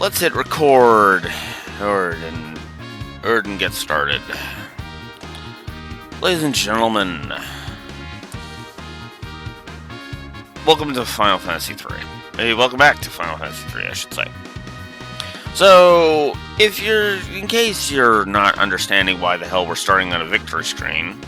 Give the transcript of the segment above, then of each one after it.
Let's hit record. And get started. Ladies and gentlemen, welcome to Final Fantasy III. Hey, welcome back to Final Fantasy III, I should say. So, in case you're not understanding why the hell we're starting on a victory screen,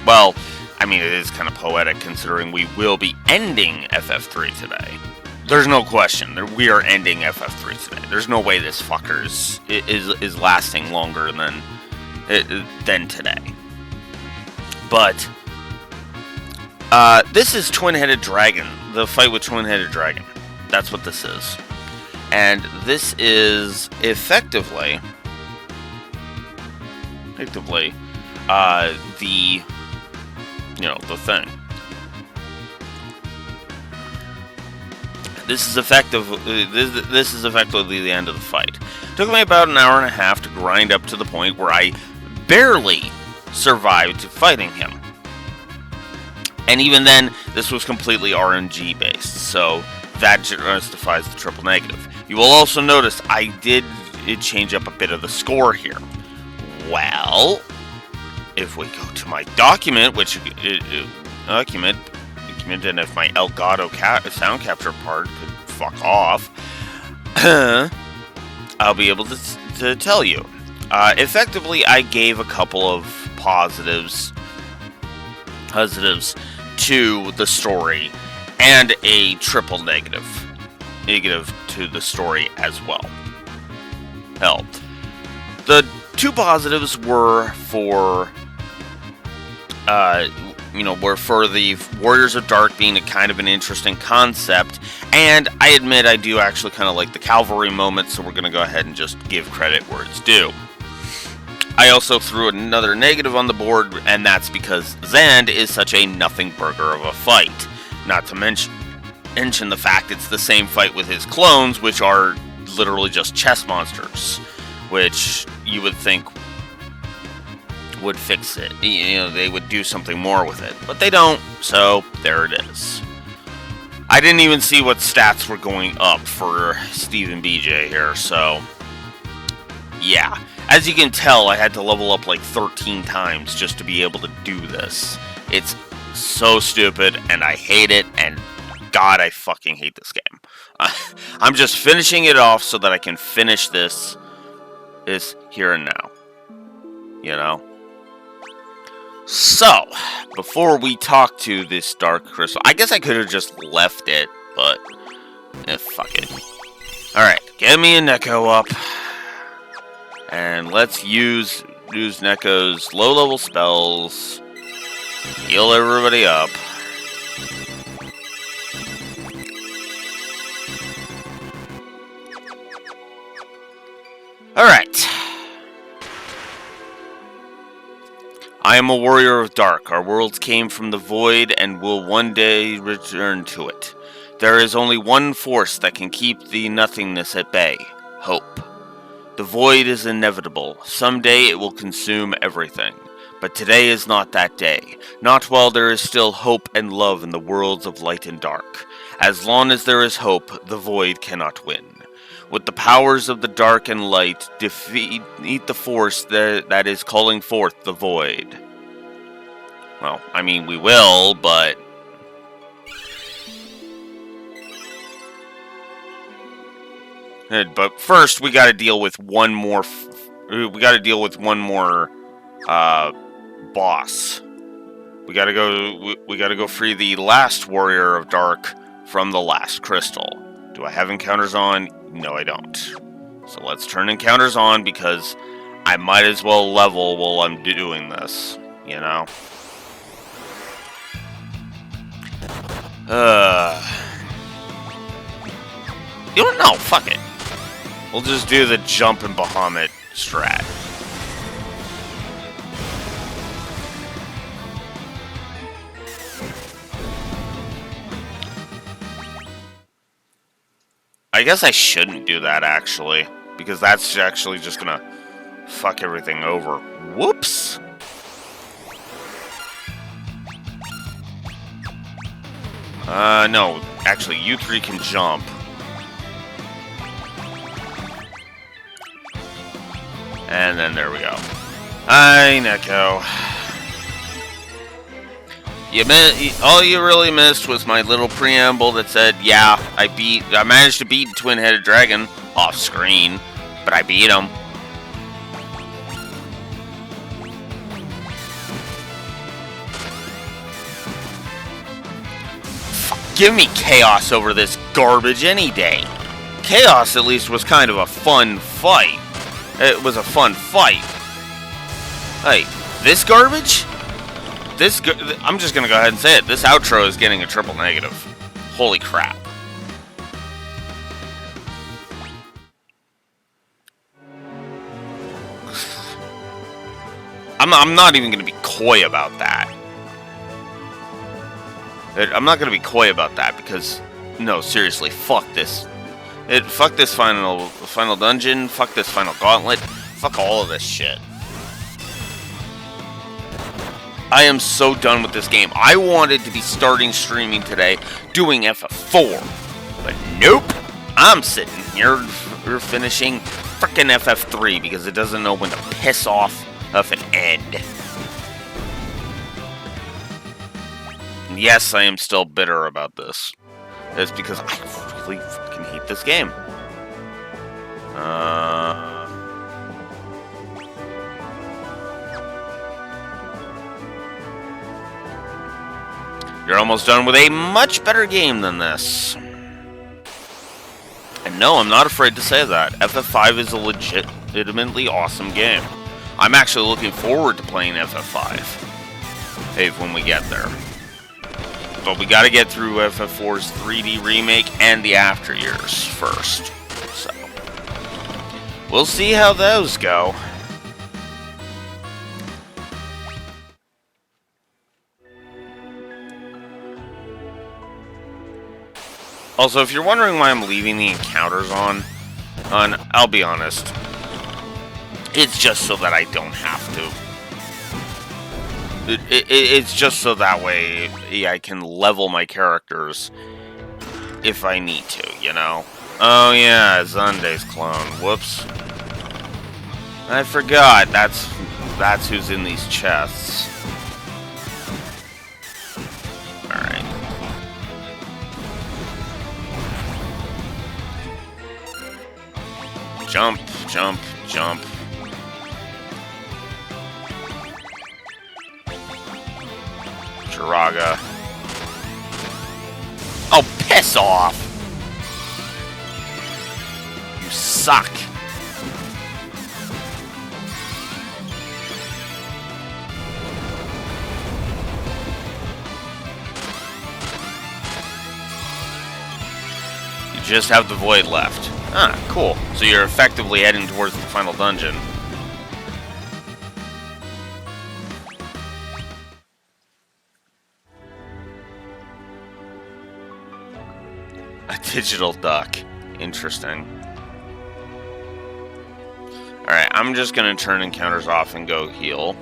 well, I mean, it is kind of poetic considering we will be ending FF3 today. There's no question that we are ending FF3 today. There's no way this fucker is lasting longer than today. But this is Twin-Headed Dragon, the fight with Twin-Headed Dragon. That's what this is, and this is effectively the thing. This is effectively the end of the fight. It took me about an hour and a half to grind up to the point where I barely survived fighting him. And even then, this was completely RNG based, so that justifies the triple negative. You will also notice I did change up a bit of the score here. Well, if we go to my document, and if my Elgato sound capture part could fuck off, I'll be able to tell you. Effectively, I gave a couple of positives to the story, and a triple negative to the story as well. Hell, the two positives were for the Warriors of Dark being a kind of an interesting concept, and I admit I do actually kind of like the cavalry moment, so we're going to go ahead and just give credit where it's due. I also threw another negative on the board, and that's because Zand is such a nothing burger of a fight. Not to mention the fact it's the same fight with his clones, which are literally just chess monsters, which you would think would fix it. They would do something more with it, but they don't, so there it is. I didn't even see what stats were going up for Steve and BJ here, so yeah. As you can tell, I had to level up like 13 times just to be able to do this. It's so stupid, and I hate it, and God, I fucking hate this game. I'm just finishing it off so that I can finish this here and now. So, before we talk to this Dark Crystal, I guess I could have just left it, but fuck it. Alright, get me a Neko up. And let's use Neko's low-level spells. Heal everybody up. Alright. I am a warrior of dark. Our worlds came from the void and will one day return to it. There is only one force that can keep the nothingness at bay. Hope. The void is inevitable. Someday it will consume everything. But today is not that day. Not while there is still hope and love in the worlds of light and dark. As long as there is hope, the void cannot win. With the powers of the dark and light, defeat the force that is calling forth the void. Well, I mean, we will, but first, we got to deal with one more. Boss. We gotta go free the last Warrior of Dark from the last crystal. Do I have encounters on? No, I don't. So let's turn encounters on because I might as well level while I'm doing this. You don't know. Fuck it. We'll just do the jump and Bahamut strat. I guess I shouldn't do that, actually, because that's actually just gonna fuck everything over. Whoops! No, actually, you three can jump. And then there we go. Hi, Neko. All you really missed was my little preamble that said, yeah, I managed to beat Twin-Headed Dragon off screen, but I beat him. Give me Chaos over this garbage any day. Chaos, at least, was kind of a fun fight. It was a fun fight. Hey, this garbage? I'm just gonna go ahead and say it. This outro is getting a triple negative. Holy crap. I'm not even gonna be coy about that. I'm not gonna be coy about that because, no, seriously, fuck this. Fuck this final dungeon. Fuck this final gauntlet. Fuck all of this shit. I am so done with this game. I wanted to be starting streaming today, doing FF4, but nope. I'm sitting here finishing frickin' FF3 because it doesn't know when to piss off of an end. And yes, I am still bitter about this. It's because I really fucking hate this game. You're almost done with a much better game than this. And no, I'm not afraid to say that. FF5 is a legitimately awesome game. I'm actually looking forward to playing FF5 when we get there. But we gotta get through FF4's 3D remake and the after years first. So, we'll see how those go. Also, if you're wondering why I'm leaving the encounters on, I'll be honest. It's just so that I don't have to. It's just so that way I can level my characters if I need to, you know? Oh yeah, Zunde's clone. Whoops. I forgot. That's who's in these chests. Alright. Jump, jump, jump. Chiraga. Oh, piss off! You suck. You just have the void left. Ah, cool. So you're effectively heading towards the final dungeon. A digital duck. Interesting. Alright, I'm just gonna turn encounters off and go heal.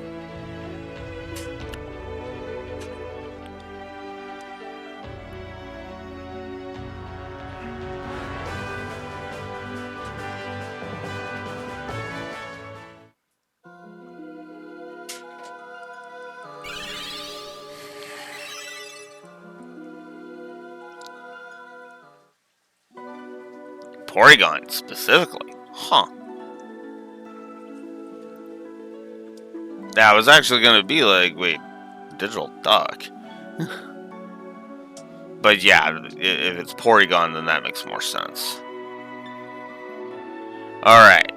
Porygon, specifically. Huh. Yeah, I was actually gonna be like, wait, digital duck? But yeah, if it's Porygon, then that makes more sense. Alright.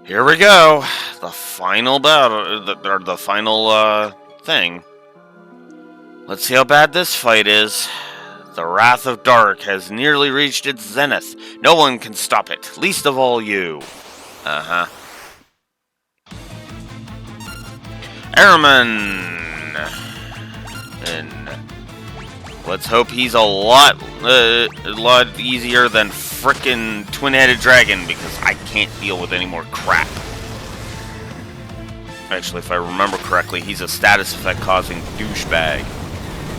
Here we go. The final battle, or the final, thing. Let's see how bad this fight is. The Wrath of Dark has nearly reached its zenith. No one can stop it, least of all you. Uh-huh. Airman! And let's hope he's a lot easier than frickin' Twin-Headed Dragon, because I can't deal with any more crap. Actually, if I remember correctly, he's a status effect causing douchebag.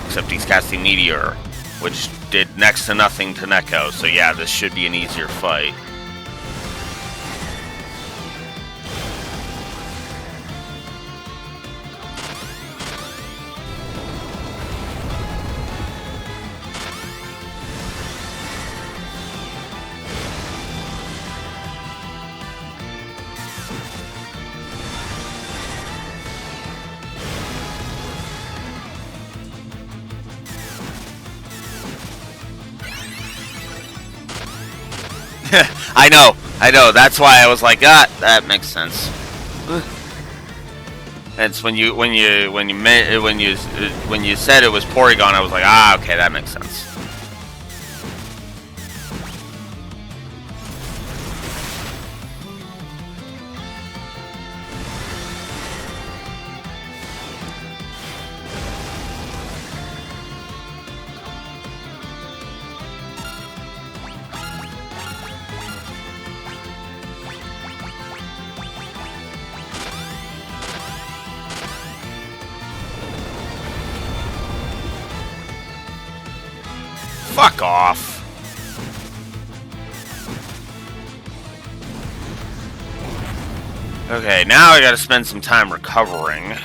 Except he's casting Meteor, which did next to nothing to Neko, so yeah, this should be an easier fight. I know. That's why I was like, that makes sense. It's when you said it was Porygon, I was like, okay, that makes sense. Fuck off. Okay, now I gotta spend some time recovering.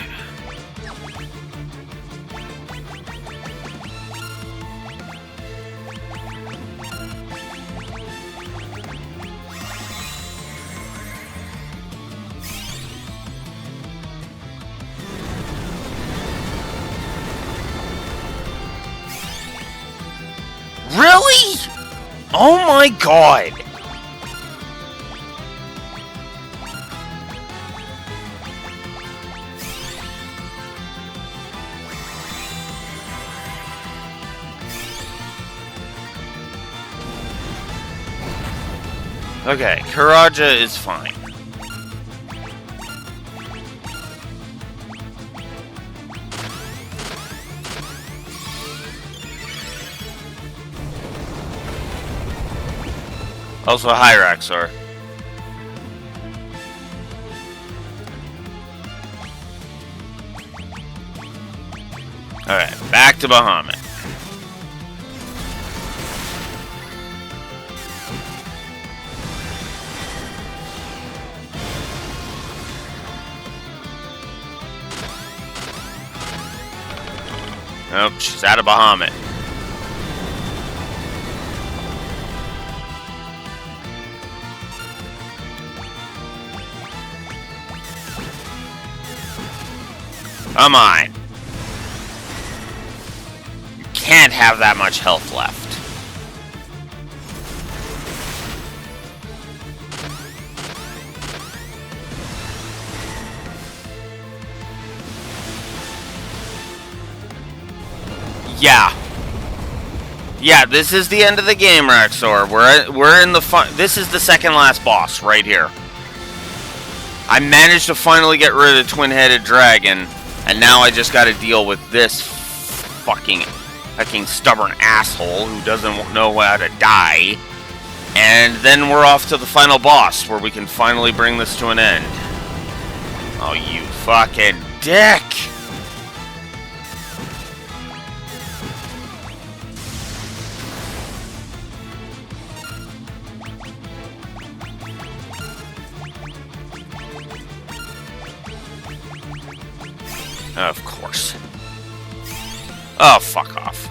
Really? Oh my god! Okay, Karaja is fine. Also, Hyraxor. Alright, back to Bahamut. Nope, she's out of Bahamut. Come on. You can't have that much health left. Yeah. Yeah, this is the end of the game, Raxor. We're in the this is the second last boss right here. I managed to finally get rid of the twin-headed dragon, and now I just got to deal with this fucking stubborn asshole who doesn't know how to die. And then we're off to the final boss, where we can finally bring this to an end. Oh, you fucking dick! Of course. Oh, fuck off.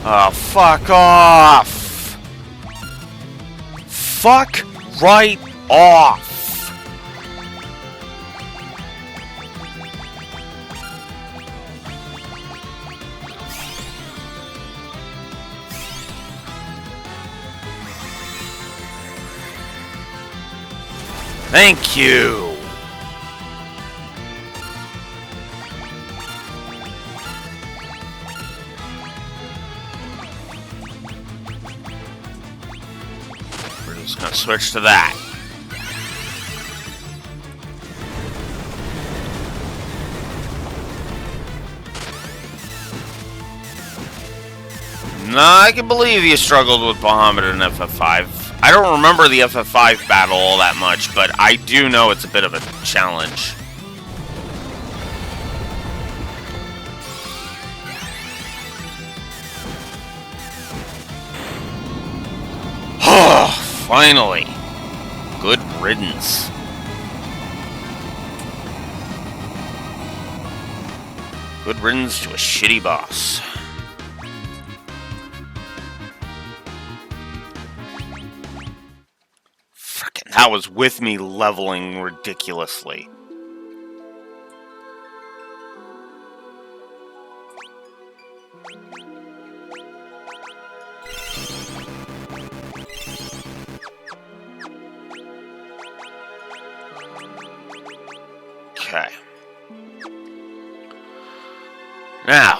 Oh, fuck off! Fuck right off! Thank you! We're just gonna switch to that. No, I can believe you struggled with Bahamut in FF5. I don't remember the FF5 battle all that much, but I do know it's a bit of a challenge. Finally! Good riddance. Good riddance to a shitty boss. Frickin', that was with me leveling ridiculously. Okay. Now,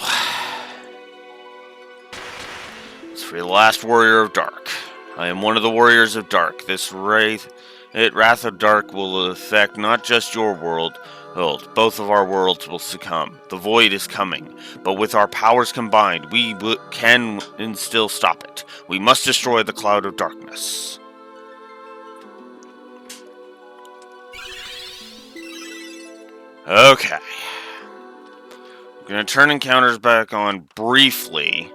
let's free the last warrior of Dark. I am one of the warriors of Dark. This Wrath of Dark will affect not just your world, both of our worlds will succumb. The void is coming, but with our powers combined, we can and still stop it. We must destroy the cloud of darkness. Okay. I'm going to turn encounters back on briefly.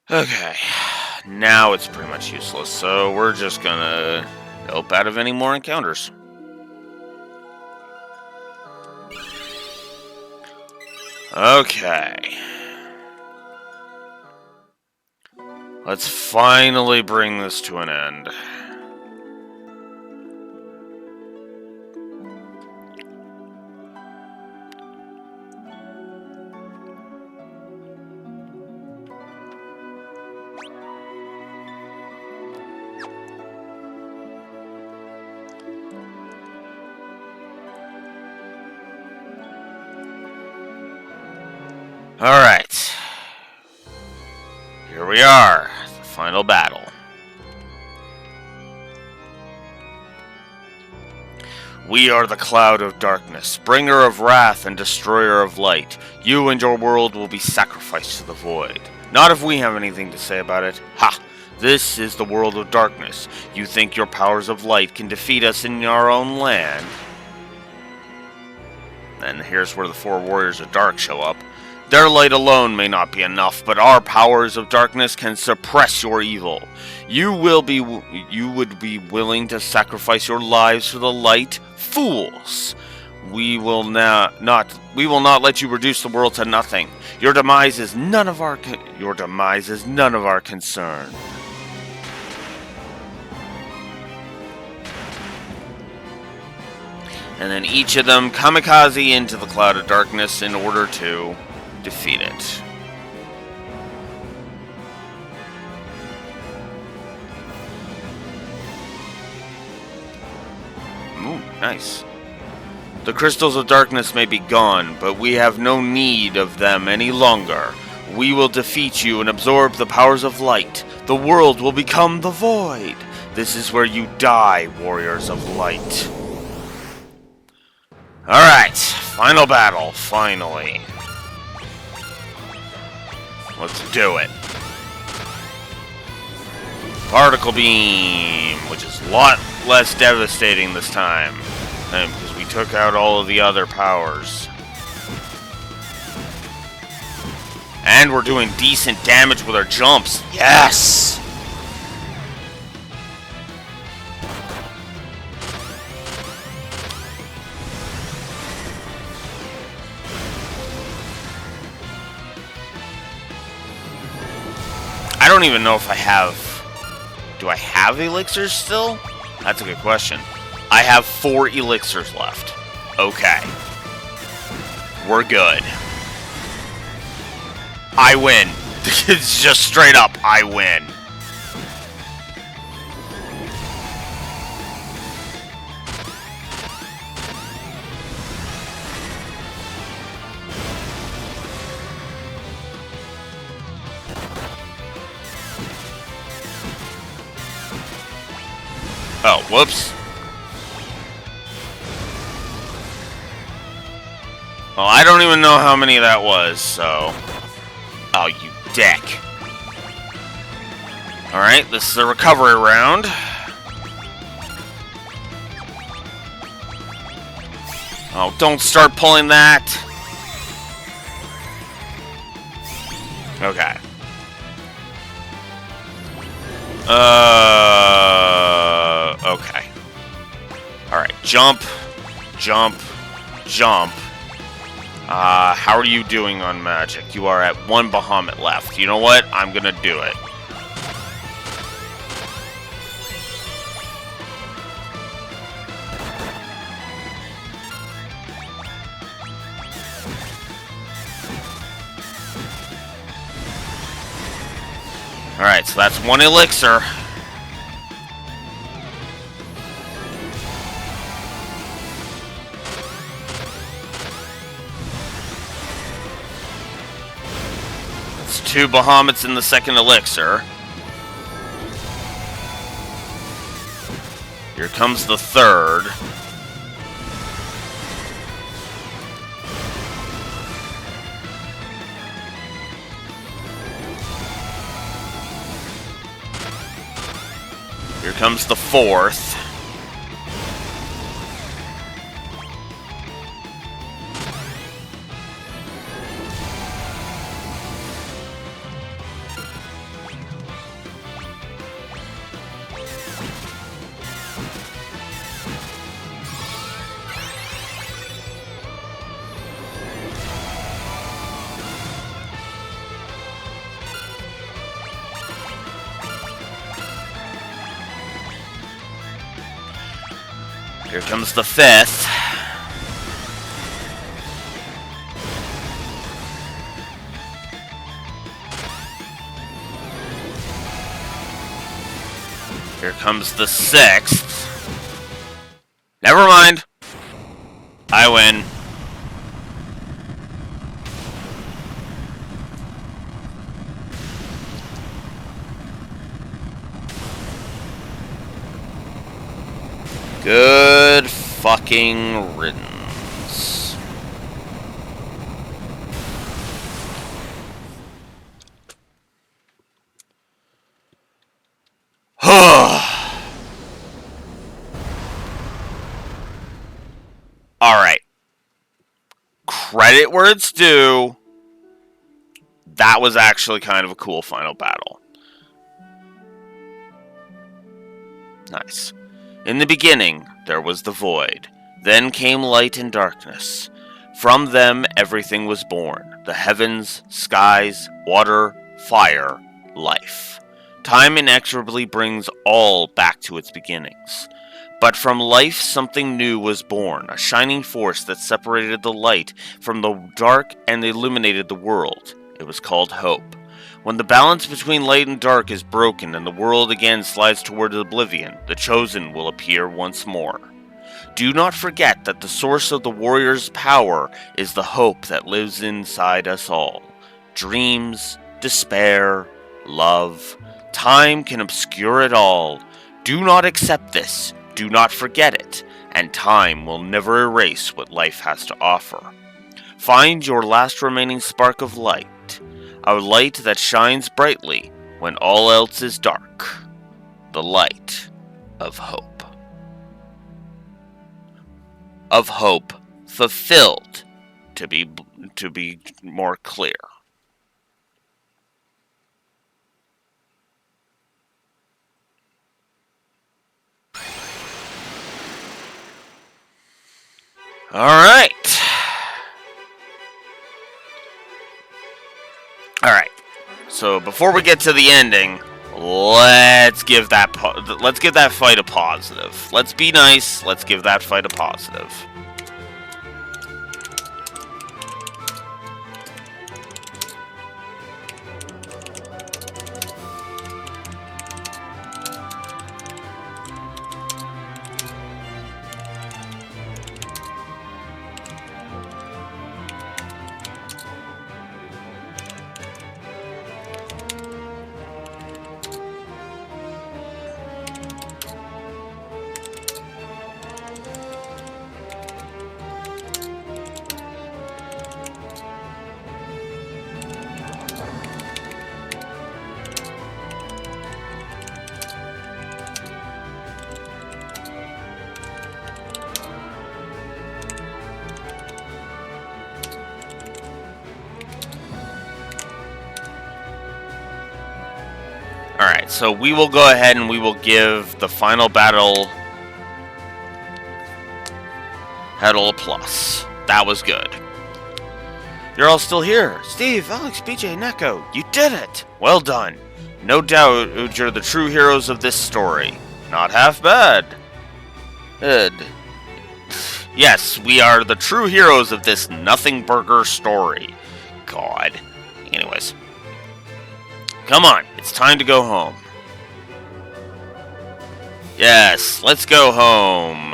Okay, now it's pretty much useless, so we're just gonna help out of any more encounters. Okay. Let's finally bring this to an end. Alright. Here we are, the final battle. We are the cloud of darkness, bringer of wrath and destroyer of light. You and your world will be sacrificed to the void. Not if we have anything to say about it. Ha! This is the world of darkness. You think your powers of light can defeat us in our own land? And here's where the 4 warriors of dark show up. Their light alone may not be enough, but our powers of darkness can suppress your evil. You would be willing to sacrifice your lives for the light? Fools! We will not let you reduce the world to nothing. Your demise is none of our concern. And then each of them kamikaze into the cloud of darkness in order to defeat it. Ooh, nice. The crystals of darkness may be gone, but we have no need of them any longer. We will defeat you and absorb the powers of light. The world will become the void. This is where you die, warriors of light. Alright, final battle, finally. Let's do it. Particle Beam, which is a lot less devastating this time, because we took out all of the other powers. And we're doing decent damage with our jumps. Yes! I don't even know if I have... Do I have elixirs still? That's a good question. I have 4 elixirs left. Okay. We're good. I win. It's just straight up, I win. Oh, whoops. Well, I don't even know how many that was, so... Oh, you dick. Alright, this is a recovery round. Oh, don't start pulling that. Okay. Okay. Alright, jump, jump, jump. How are you doing on magic? You are at 1 Bahamut left. You know what? I'm gonna do it. Alright, so that's 1 elixir. That's 2 Bahamuts in the 2nd elixir. Here comes the 3rd. Here comes the 4th. Here comes the 5th. Here comes the 6th. Never mind. I win. Good fucking riddance. Alright. Credit where it's due. That was actually kind of a cool final battle. Nice. In the beginning, there was the void. Then came light and darkness. From them, everything was born. The heavens, skies, water, fire, life. Time inexorably brings all back to its beginnings. But from life, something new was born, a shining force that separated the light from the dark and illuminated the world. It was called hope. When the balance between light and dark is broken and the world again slides toward oblivion, the chosen will appear once more. Do not forget that the source of the warrior's power is the hope that lives inside us all. Dreams, despair, love, time can obscure it all. Do not accept this, do not forget it, and time will never erase what life has to offer. Find your last remaining spark of light. A light that shines brightly when all else is dark. The light of hope. Of hope fulfilled, to be more clear. All right. So before we get to the ending, let's give that fight a positive. Let's be nice. Let's give that fight a positive. Alright, so we will go ahead and we will give the final battle a plus. That was good. You're all still here. Steve, Alex, BJ, Neko, you did it! Well done. No doubt you're the true heroes of this story. Not half bad. Ed. Yes, we are the true heroes of this nothing burger story. God. Anyways. Come on, it's time to go home. Yes, let's go home.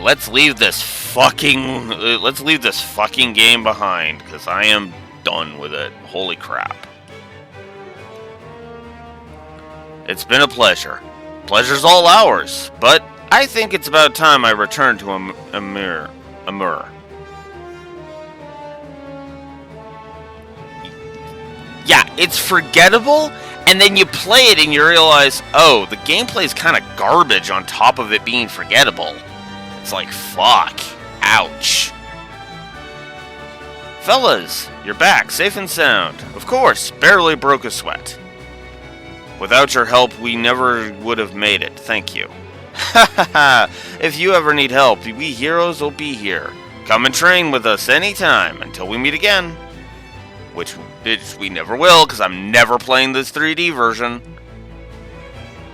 Let's leave this fucking game behind, because I am done with it. Holy crap. It's been a pleasure. Pleasure's all ours, but I think it's about time I return to Amur. Yeah, it's forgettable, and then you play it and you realize, oh, the gameplay's kind of garbage on top of it being forgettable. It's like, fuck. Ouch. Fellas, you're back, safe and sound. Of course, barely broke a sweat. Without your help, we never would have made it. Thank you. Ha ha ha! If you ever need help, we heroes will be here. Come and train with us anytime until we meet again. Which we never will, because I'm never playing this 3D version.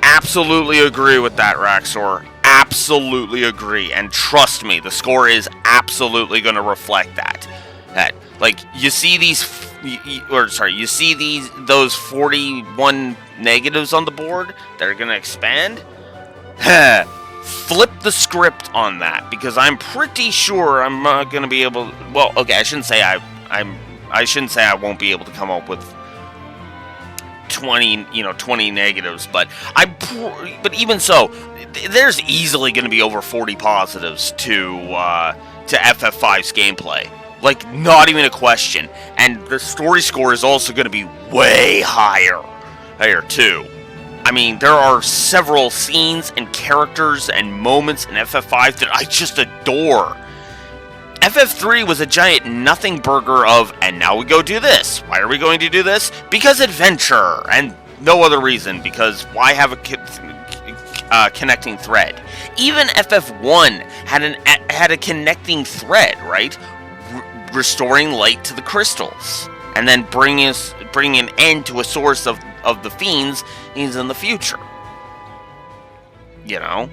Absolutely agree with that, Raxor. Absolutely agree. And trust me, the score is absolutely going to reflect that. Like, you see these... you see those 41 negatives on the board that are going to expand? Flip the script on that, because I'm pretty sure I'm not going to be able... Well, okay, I shouldn't say I shouldn't say I won't be able to come up with 20 negatives, but but even so, there's easily going to be over 40 positives to FF5's gameplay. Like, not even a question. And the story score is also going to be way higher too. I mean, there are several scenes and characters and moments in FF5 that I just adore. FF3 was a giant nothing burger of, and now we go do this. Why are we going to do this? Because adventure, and no other reason, because why have a connecting thread? Even FF1 had a connecting thread, right? Restoring light to the crystals, and then bringing an end to a source of the fiends in the future. You know?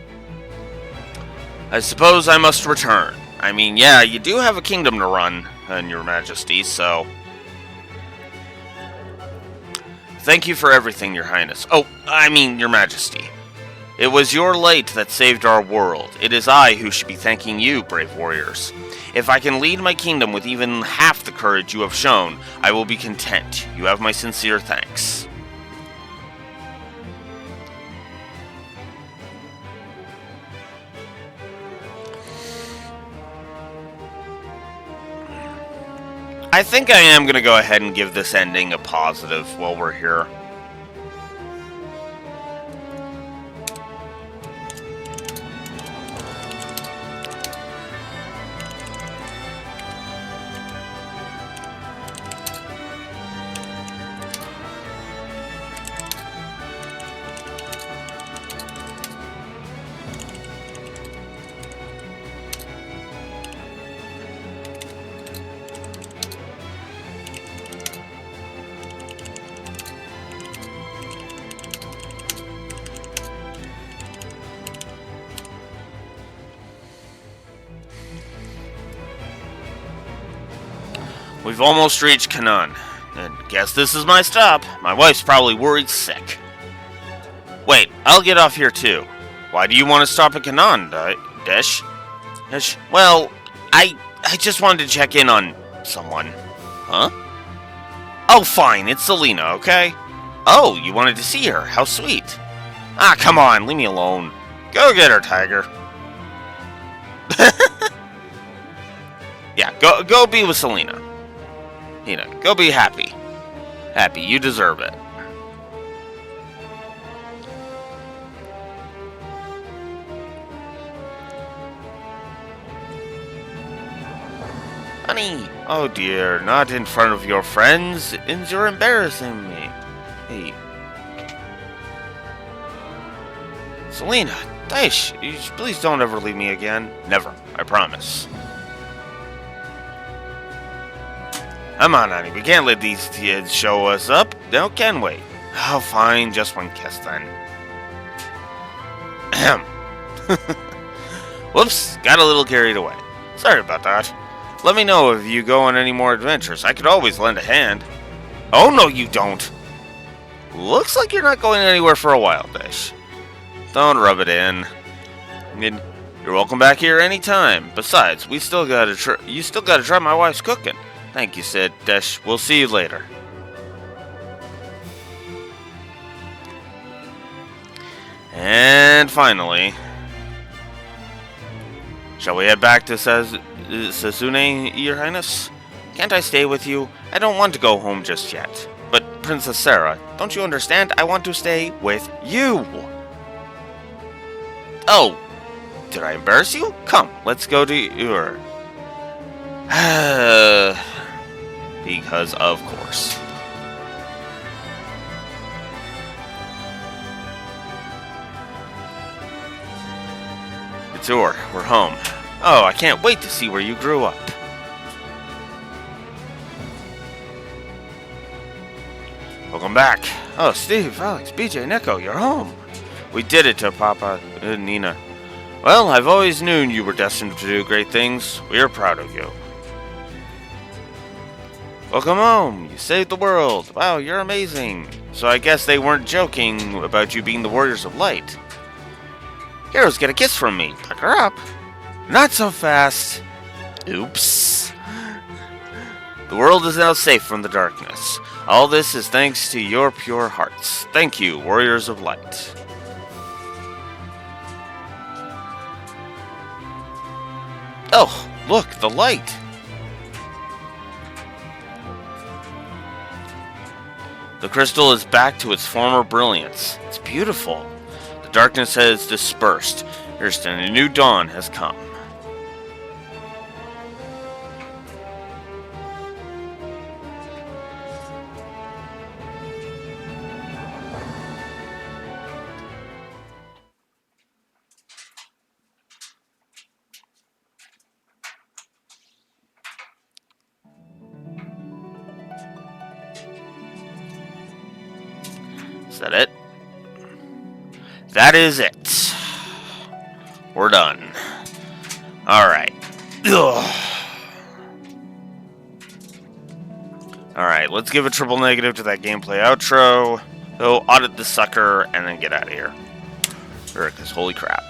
I suppose I must return. I mean, yeah, you do have a kingdom to run, Your Majesty, so... Thank you for everything, Your Highness. Oh, I mean, Your Majesty. It was your light that saved our world. It is I who should be thanking you, brave warriors. If I can lead my kingdom with even half the courage you have shown, I will be content. You have my sincere thanks. I think I am going to go ahead and give this ending a positive while we're here. We've almost reached Canaan. And guess this is my stop. My wife's probably worried sick. Wait, I'll get off here too. Why do you want to stop at Canaan, Dish? Well, I just wanted to check in on someone. Huh? Oh, fine, it's Selena, okay? Oh, you wanted to see her. How sweet. Ah, come on, leave me alone. Go get her, Tiger. Yeah, go be with Selena. Go be happy. Happy, you deserve it. Honey, oh dear, not in front of your friends, and you're embarrassing me. Hey. Selena, Dish, please don't ever leave me again. Never, I promise. Come on, honey, we can't let these kids show us up, now can we? Oh, fine, just one kiss then. Ahem. Whoops, got a little carried away. Sorry about that. Let me know if you go on any more adventures. I could always lend a hand. Oh, no, you don't. Looks like you're not going anywhere for a while, Dish. Don't rub it in. You're welcome back here anytime. Besides, you still gotta try my wife's cooking. Thank you, Sid. Dish, we'll see you later. And finally, shall we head back to Sasune, Your Highness? Can't I stay with you? I don't want to go home just yet. But, Princess Sarah, don't you understand? I want to stay with you. Oh, did I embarrass you? Come, let's go to your... Because of course. It's we're home. Oh, I can't wait to see where you grew up. Welcome back. Oh, Steve, Alex, BJ, Nico, you're home. We did it to Papa and Nina. Well, I've always known you were destined to do great things. We are proud of you. Welcome home. You saved the world. Wow, you're amazing. So I guess they weren't joking about you being the Warriors of Light. Heroes, get a kiss from me. Tuck her up. Not so fast. Oops. The world is now safe from the darkness. All this is thanks to your pure hearts. Thank you, Warriors of Light. Oh, look, the light. The crystal is back to its former brilliance. It's beautiful. The darkness has dispersed. And a new dawn has come. Is that it? That is it. We're done. Alright. Alright, let's give a triple negative to that gameplay outro. Go audit the sucker and then get out of here. Because holy crap.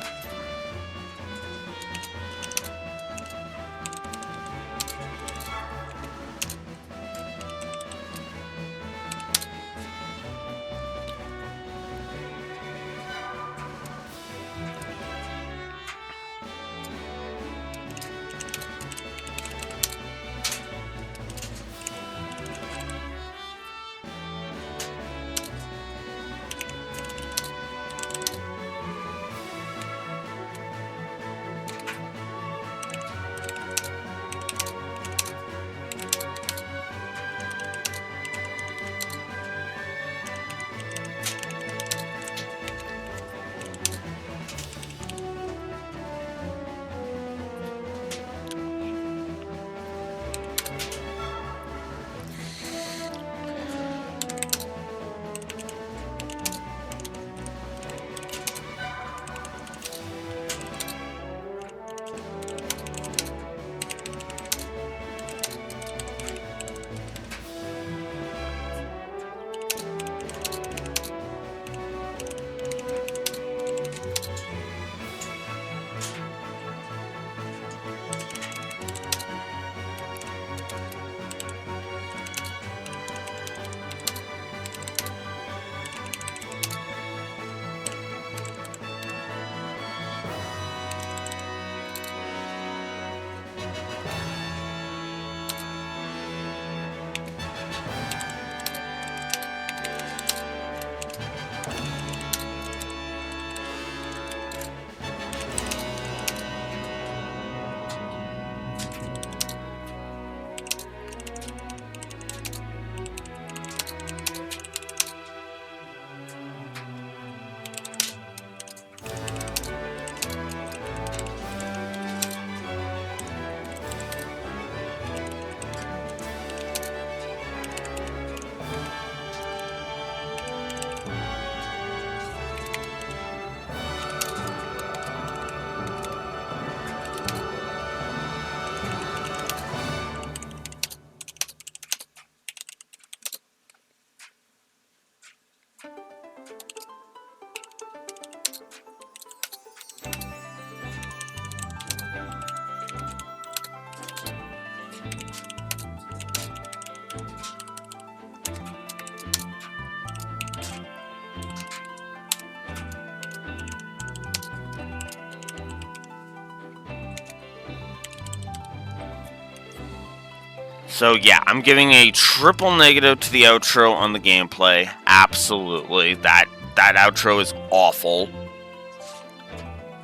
So yeah, I'm giving a triple negative to the outro on the gameplay. Absolutely. That outro is awful.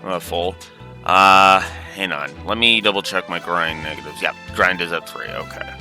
Awful. Hang on. Let me double check my grind negatives. Yeah, grind is at 3. Okay.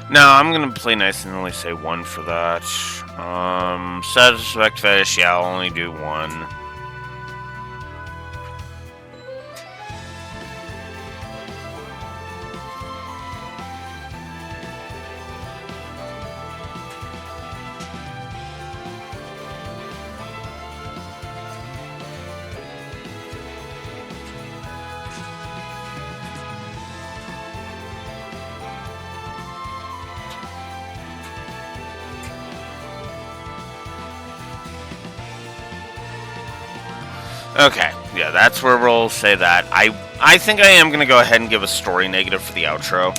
No, I'm gonna play nice and only say 1 for that. Satisfact fetish, yeah, I'll only do 1. Okay, yeah, that's where we'll say that. I think I am gonna go ahead and give a story negative for the outro.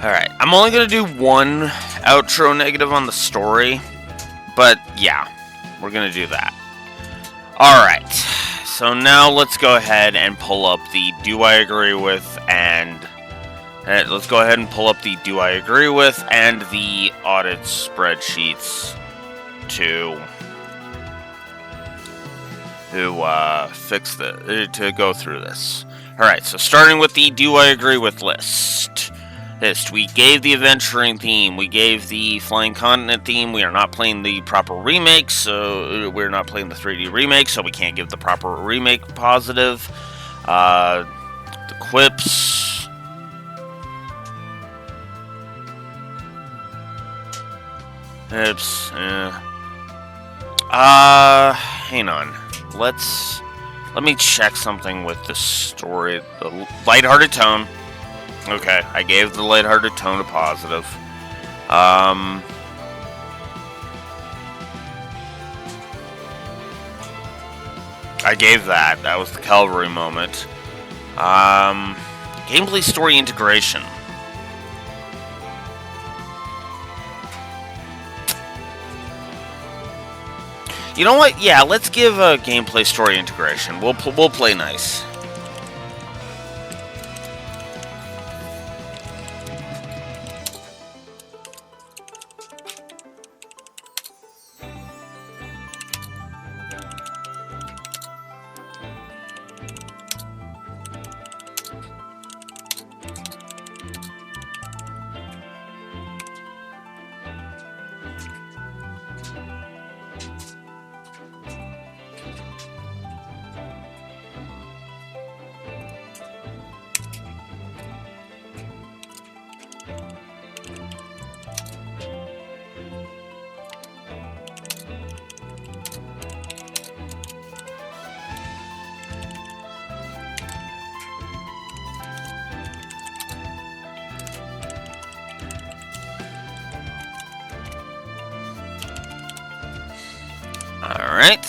Alright, I'm only going to do 1 outro negative on the story, but yeah, we're going to do that. Alright, so now let's go ahead and pull up the do I agree with and... let's go ahead and pull up the do I agree with and the audit spreadsheets to to go through this. Alright, so starting with the do I agree with list. We gave the adventuring theme, we gave the flying continent theme, we are not playing the proper remake, so we're not playing the 3D remake, so we can't give the proper remake positive. The quips. Hang on. Let me check something with the story. The lighthearted tone. Okay, I gave the lighthearted tone a positive. I gave that. That was the Calvary moment. Gameplay story integration. You know what? Yeah, let's give a gameplay story integration. We'll play nice. Alright.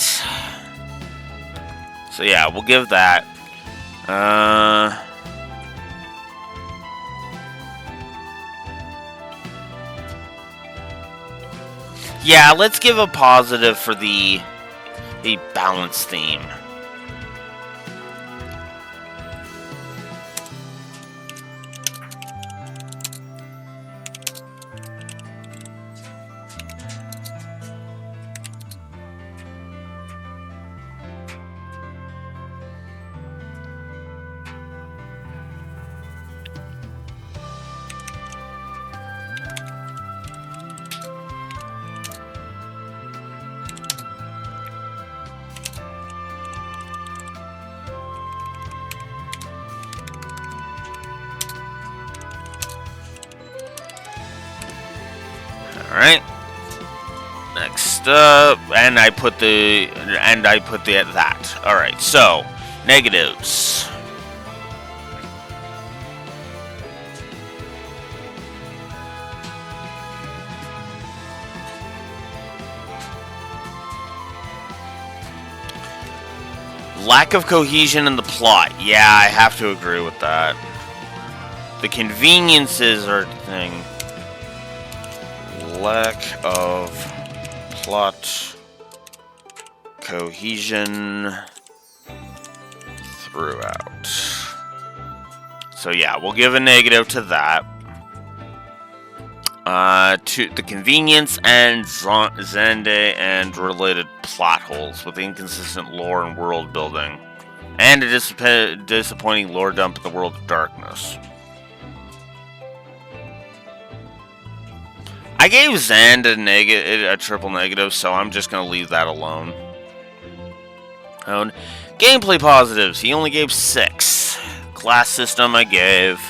So yeah, we'll give that. Yeah, let's give a positive for the balance theme. Alright. Next up, and I put that. Alright, so negatives. Lack of cohesion in the plot. Yeah, I have to agree with that. The conveniences are the thing. Lack of plot cohesion throughout. So yeah, we'll give a negative to that. To the convenience and Zende and related plot holes with inconsistent lore and world building, and a disappointing lore dump in the World of Darkness. I gave Zand a triple negative, so I'm just going to leave that alone. Gameplay positives, he only gave 6. Class system, I gave.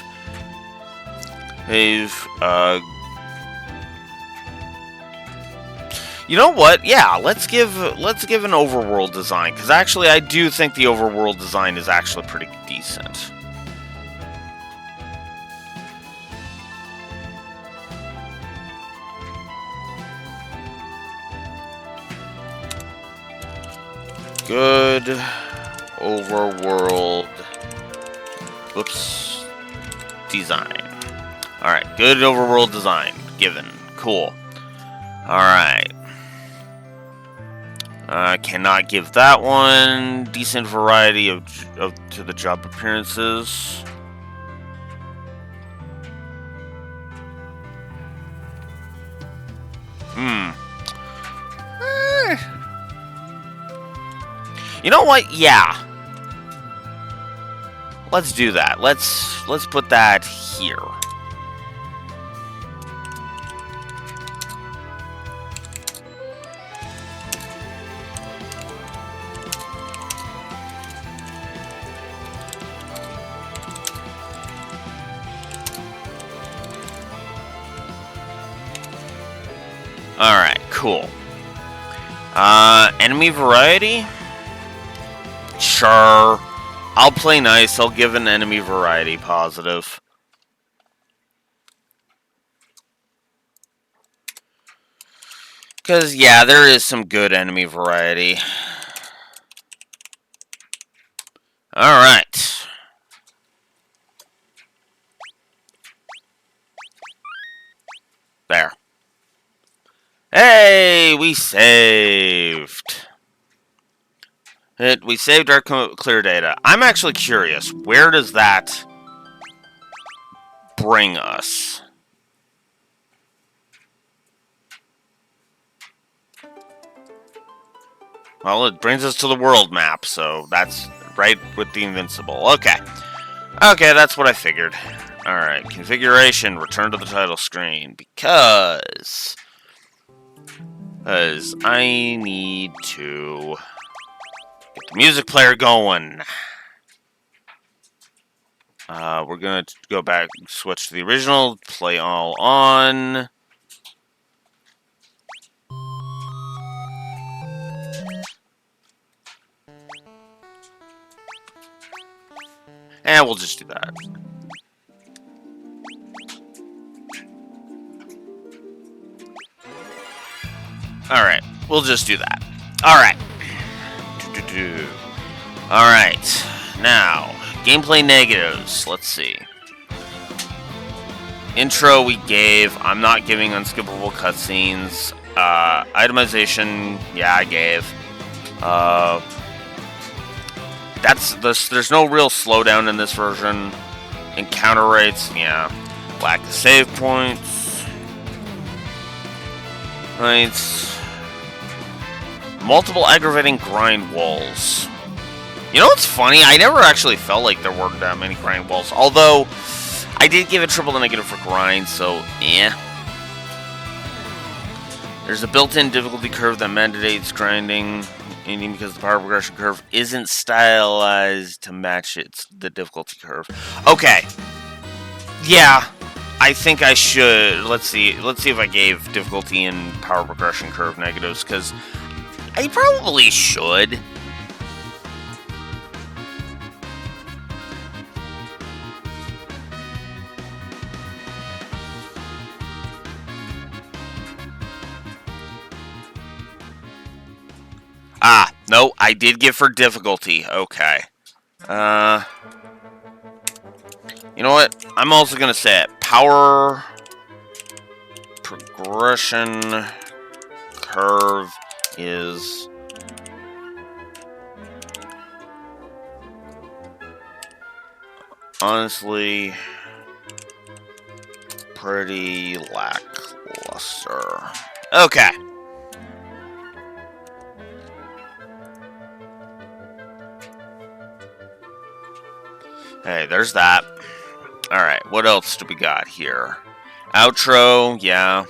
You know what? Yeah, let's give an overworld design, because actually I do think the overworld design is actually pretty decent. Good overworld design. Alright, good overworld design. Given. Cool. Alright. Cannot give that one. Decent variety to the job appearances. You know what? Yeah. Let's do that. Let's put that here. Alright, cool. Enemy variety? Sure. I'll play nice. I'll give an enemy variety positive. Because, yeah, there is some good enemy variety. Alright. There. Hey, we saved. We saved our clear data. I'm actually curious. Where does that bring us? Well, it brings us to the world map, so that's right with the Invincible. Okay. Okay, that's what I figured. Alright, configuration, return to the title screen, because I need to get the music player going. We're going to go back, switch to the original, play all on. And we'll just do that. Alright, we'll just do that. Alright. do. Alright, now, gameplay negatives. Let's see. Intro we gave. I'm not giving unskippable cutscenes. Itemization, yeah, I gave. There's no real slowdown in this version. Encounter rates, yeah. Lack of save points. Right. Multiple aggravating grind walls. You know what's funny? I never actually felt like there weren't that many grind walls. Although, I did give it triple the negative for grind, so, yeah. There's a built-in difficulty curve that mandates grinding, because the power progression curve isn't stylized to match the difficulty curve. Okay. Yeah, I think I should. Let's see if I gave difficulty and power progression curve negatives, because I probably should. Ah, no, I did give for difficulty. Okay. You know what? I'm also going to say it. Power progression curve is honestly pretty lackluster. Okay. Hey, there's that. Alright, what else do we got here? Outro, yeah.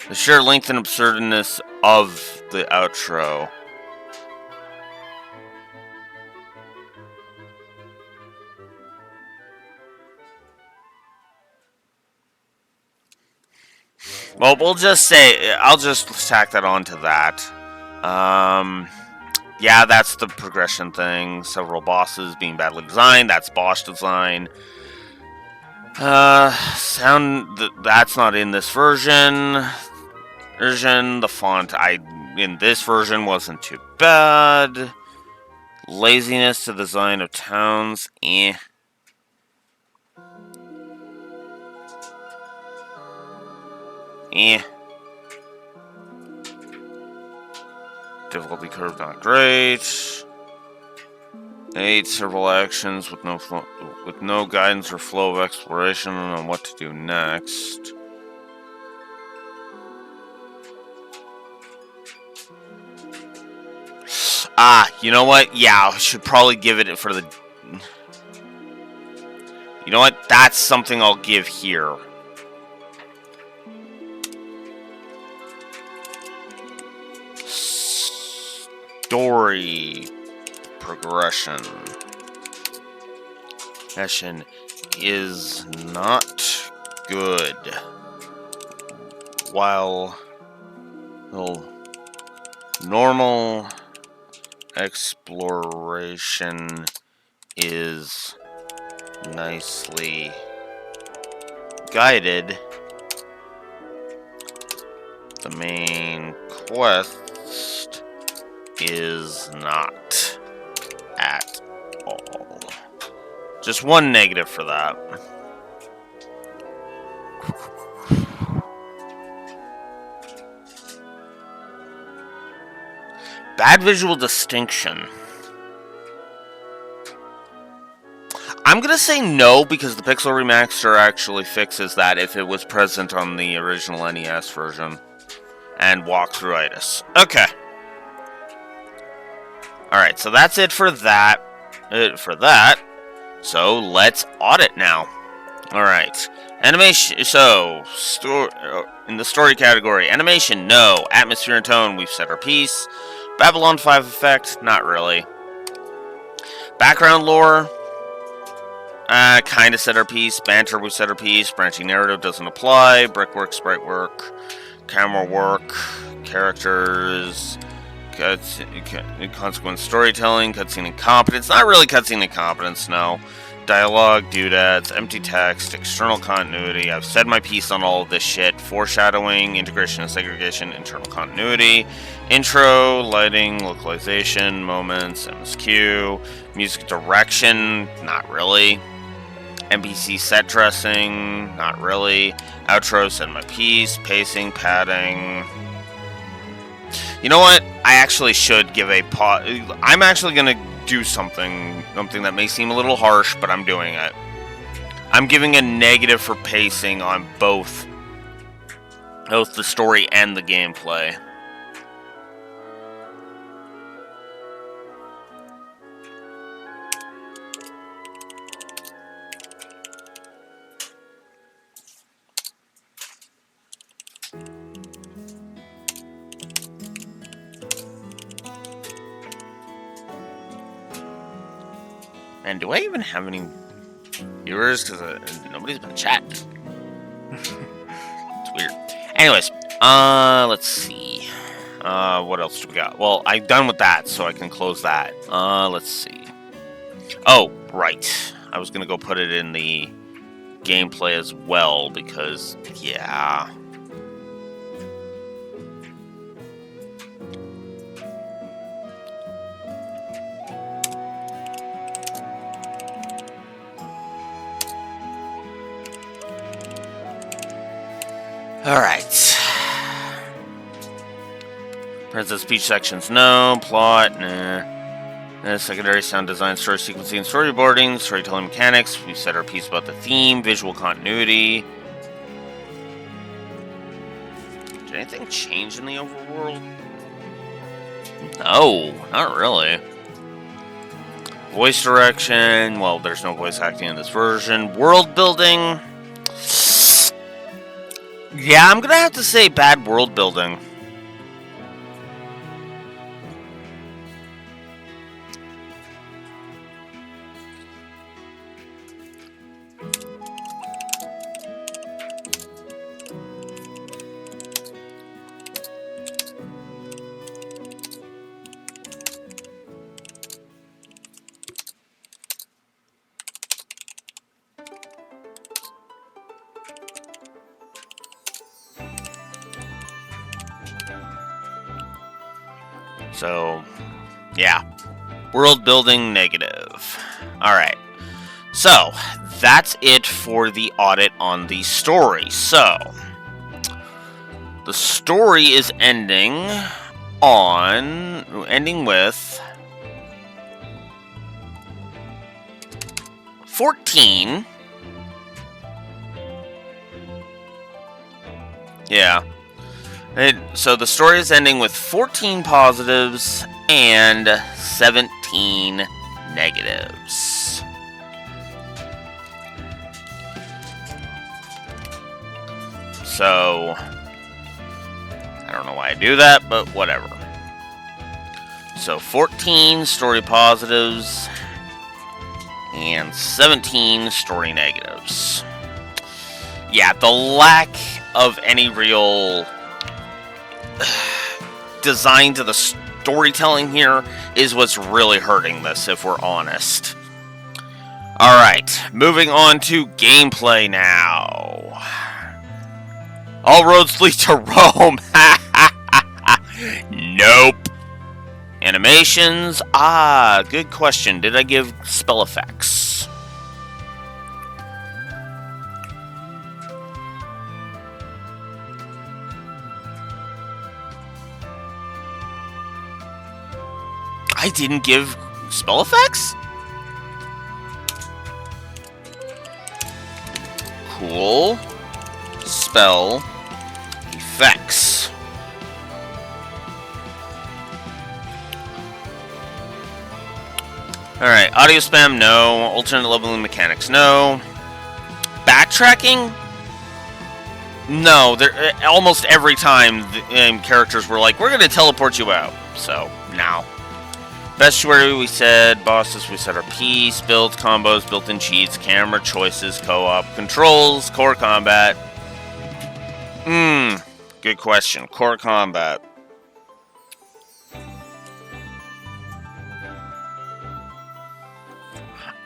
The sheer length and absurdness of the outro. Well, we'll just say, I'll just tack that on to that. Yeah, that's the progression thing. Several bosses being badly designed. That's boss design. Sound that's not in this version. The font in this version wasn't too bad. Laziness to the design of towns. Eh. Difficulty curve not great. 8 several actions with no guidance or flow of exploration on what to do next. You know what? Yeah, I should probably give it for the... You know what? That's something I'll give here. Story progression is not good, while normal exploration is nicely guided. The main quest is not at all. Just one negative for that. Bad visual distinction. I'm gonna say no, because the Pixel Remaster actually fixes that if it was present on the original NES version. And walkthrough-itis. Okay. Alright, so that's it for that. So, let's audit now. Alright. Animation, so, in the story category, animation, no. Atmosphere and tone, we've set our piece. Babylon 5 effect, not really. Background lore, kind of set our piece. Banter, we've set our piece. Branching narrative doesn't apply. Brickwork, sprite work, camera work, characters, consequence storytelling, cutscene incompetence. Not really cutscene incompetence, no. Dialogue, doodads, empty text, external continuity. I've said my piece on all of this shit. Foreshadowing, integration and segregation, internal continuity. Intro, lighting, localization, moments, MSQ. Music direction, not really. NPC set dressing, not really. Outro, said my piece. Pacing, padding. You know what? I actually should give a pause. I'm actually going to do something that may seem a little harsh, but I'm doing it. I'm giving a negative for pacing on both the story and the gameplay. And do I even have any viewers? Because nobody's been chatting. It's weird. Anyways, let's see. What else do we got? Well, I'm done with that, so I can close that. Let's see. Oh, right. I was gonna go put it in the gameplay as well, because, yeah. Alright. Princess speech sections, no. Plot, nah. Secondary sound design, story sequencing, and storyboarding, storytelling mechanics. We said our piece about the theme, visual continuity. Did anything change in the overworld? No, not really. Voice direction, well, there's no voice acting in this version. World building. Yeah, I'm gonna have to say bad world building. So, yeah. World building negative. Alright. So, that's it for the audit on the story. So, the story is ending with 14. Yeah. So the story is ending with 14 positives and 17 negatives. So, I don't know why I do that, but whatever. So 14 story positives and 17 story negatives. Yeah, the lack of any real design to the storytelling here is what's really hurting this, if we're honest. Alright, moving on to gameplay now. All roads lead to Rome. Nope. Animations? Good question. Did I give spell effects? I didn't give spell effects? Cool. Spell effects. Alright, audio spam, no. Alternate leveling mechanics, no. Backtracking? No, almost every time the characters were like, we're going to teleport you out. So, no. Bestiary, we said. Bosses, we said our piece. Builds, combos, built-in cheats, camera choices, co-op, controls, core combat. Good question. Core combat.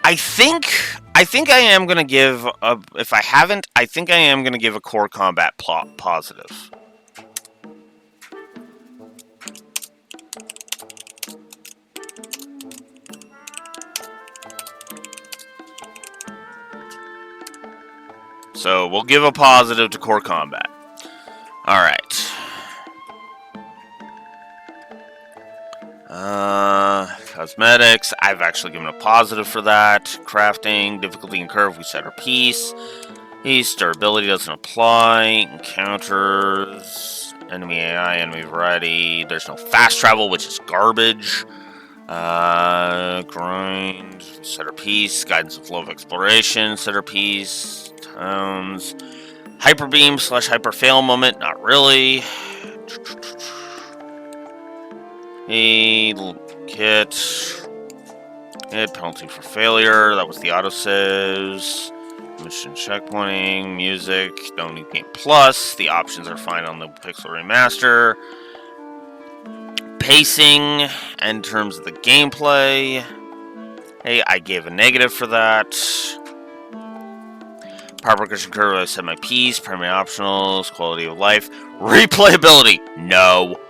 I think I think I am going to give a... If I haven't, I think I am going to give a core combat positive. So, we'll give a positive to core combat. Alright. Cosmetics. I've actually given a positive for that. Crafting. Difficulty and curve. We set our piece. Durability doesn't apply. Encounters. Enemy AI. Enemy variety. There's no fast travel, which is garbage. Grind. Set our piece. Guidance and flow of exploration. Set our piece. Towns. Hyper beam / hyper fail moment. Not really. Kit. Hit penalty for failure. That was the autosaves. Mission checkpointing. Music. Don't need game plus. The options are fine on the Pixel Remaster. Pacing. In terms of the gameplay. Hey, I gave a negative for that. Power progression curve, I set my piece. Primary optionals, quality of life. Replayability, no.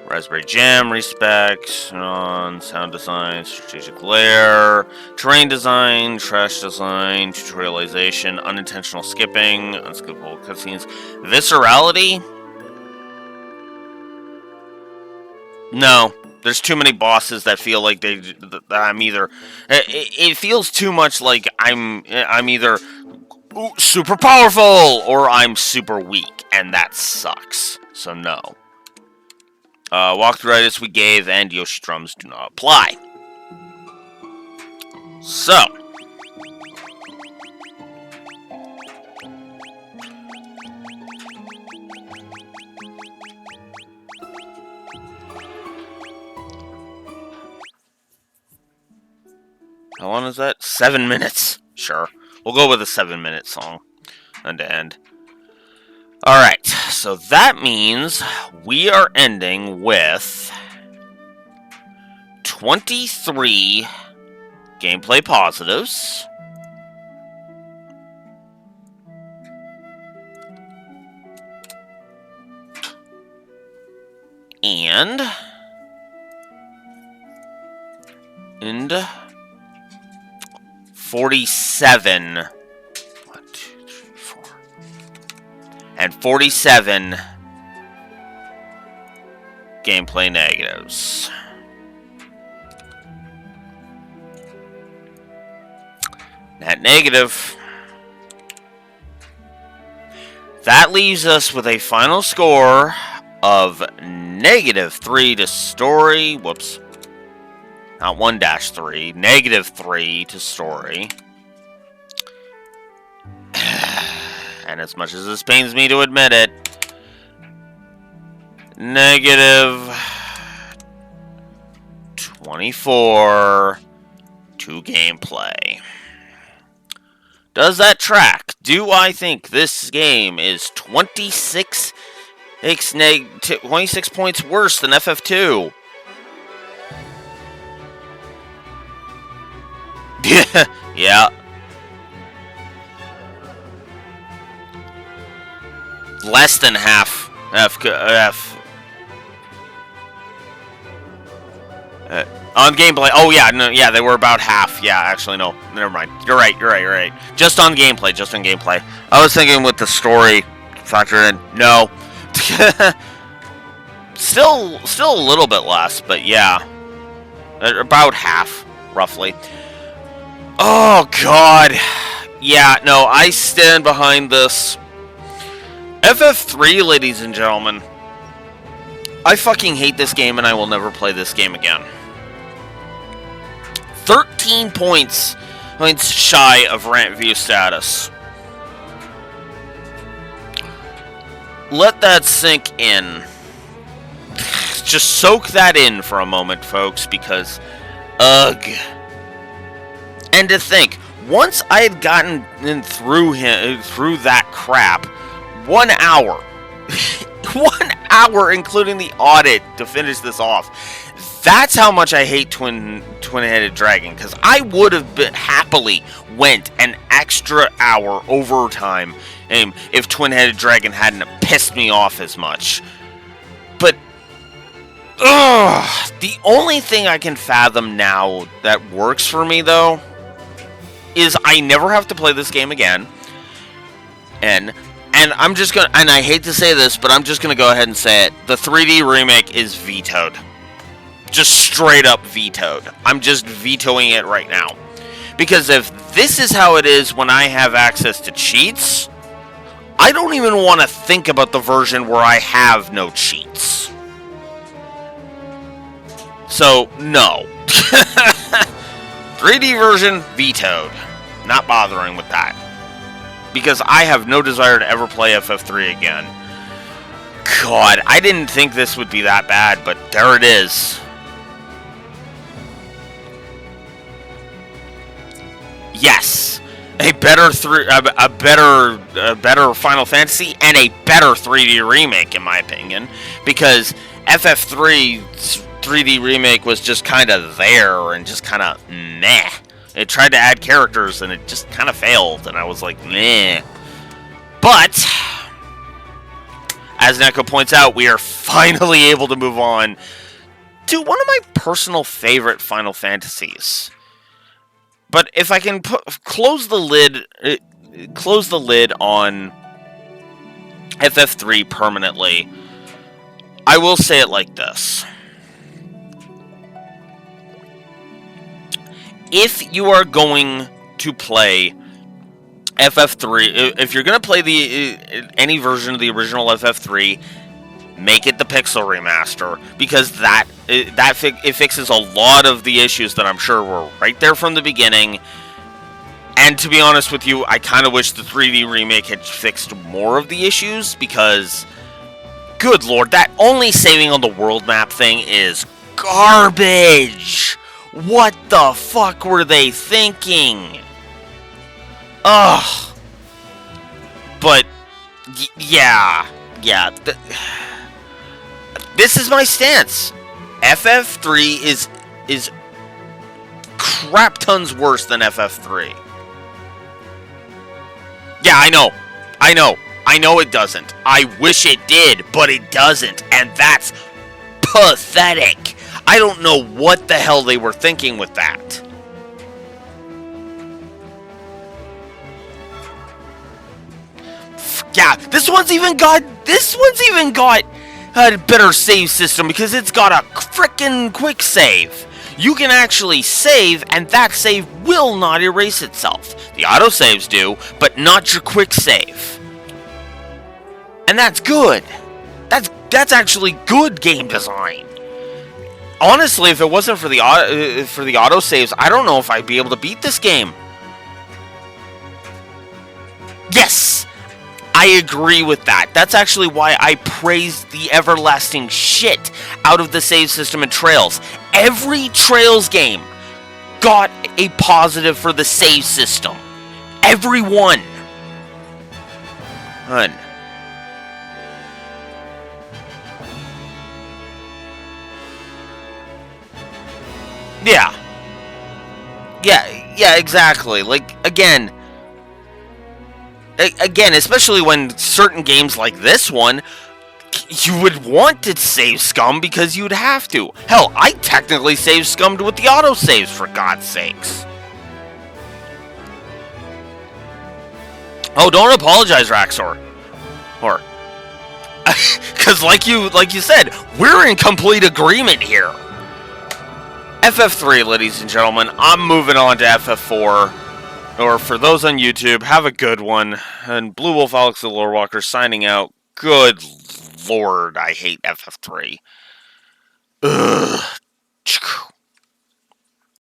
Raspberry Jam, respect. Sound design, strategic layer. Terrain design, trash design, tutorialization, unintentional skipping, unskippable cutscenes. Viscerality? No. There's too many bosses that feel like that I'm either... It feels too much like I'm either... super powerful, or I'm super weak, and that sucks. So no. Walkthroughitis we gave, and Yoshi drums do not apply. So. How long is that? 7 minutes. Sure. We'll go with a 7-minute song. End to end. Alright, so that means we are ending with 23 gameplay positives. And 47. 1, 2, 3, 4. And 47 gameplay negatives. Net negative. That leaves us with a final score of -3 to story. Whoops. Not 1-3, -3 to story. And as much as this pains me to admit it, -24 to gameplay. Does that track? Do I think this game is 26 points worse than FF2? Yeah. Less than half on gameplay. Oh yeah, no, yeah, they were about half. Yeah, actually no, never mind. You're right. Just on gameplay. I was thinking with the story factored in. No. still a little bit less, but yeah, about half roughly. Oh god. Yeah, no, I stand behind this. FF3, ladies and gentlemen. I fucking hate this game and I will never play this game again. 13 points shy of rant view status. Let that sink in. Just soak that in for a moment, folks, because ugh. And to think, once I had gotten through that crap, 1 hour. 1 hour, including the audit, to finish this off. That's how much I hate Twin-Headed Dragon, because I would have been happily went an extra hour overtime if Twin-Headed Dragon hadn't pissed me off as much. But the only thing I can fathom now that works for me, though, is I never have to play this game again. And I'm just gonna, and I hate to say this, but I'm just gonna go ahead and say it. The 3D remake is vetoed. Just straight up vetoed. I'm just vetoing it right now. Because if this is how it is when I have access to cheats, I don't even want to think about the version where I have no cheats. So, no. 3D version, vetoed. Not bothering with that. Because I have no desire to ever play FF3 again. God, I didn't think this would be that bad, but there it is. Yes, a better Final Fantasy and a better 3D remake, in my opinion, because FF3's 3D remake was just kind of there and just kind of meh. It tried to add characters and it just kind of failed, and I was like, meh. But as Neko points out, we are finally able to move on to one of my personal favorite Final Fantasies. But if I can close the lid on FF3 permanently, I will say it like this. If you are going to play FF3, if you're going to play any version of the original FF3, make it the Pixel Remaster, because it fixes a lot of the issues that I'm sure were right there from the beginning. And to be honest with you, I kind of wish the 3D remake had fixed more of the issues, because, good lord, that only saving on the world map thing is garbage! What the fuck were they thinking? Ugh. But, yeah. This is my stance. FF3 is crap tons worse than FF3. Yeah, I know it doesn't. I wish it did, but it doesn't, and that's pathetic. I don't know what the hell they were thinking with that. Yeah, this one's even got a better save system because it's got a frickin' quick save. You can actually save, and that save will not erase itself. The autosaves do, but not your quick save. And that's good. That's actually good game design. Honestly, if it wasn't for the autosaves, I don't know if I'd be able to beat this game. Yes! I agree with that. That's actually why I praised the everlasting shit out of the save system in Trails. Every Trails game got a positive for the save system. Every one. Hun. Yeah, exactly. Like, again, especially when certain games like this one, you would want to save scum because you'd have to. Hell, I technically save scummed with the autosaves, for God's sakes. Oh, don't apologize, Raxor. Or, because like you said, we're in complete agreement here. FF3, ladies and gentlemen. I'm moving on to FF4. Or for those on YouTube, have a good one. And Blue Wolf Alex the Lore Walker signing out. Good lord, I hate FF3. Ugh.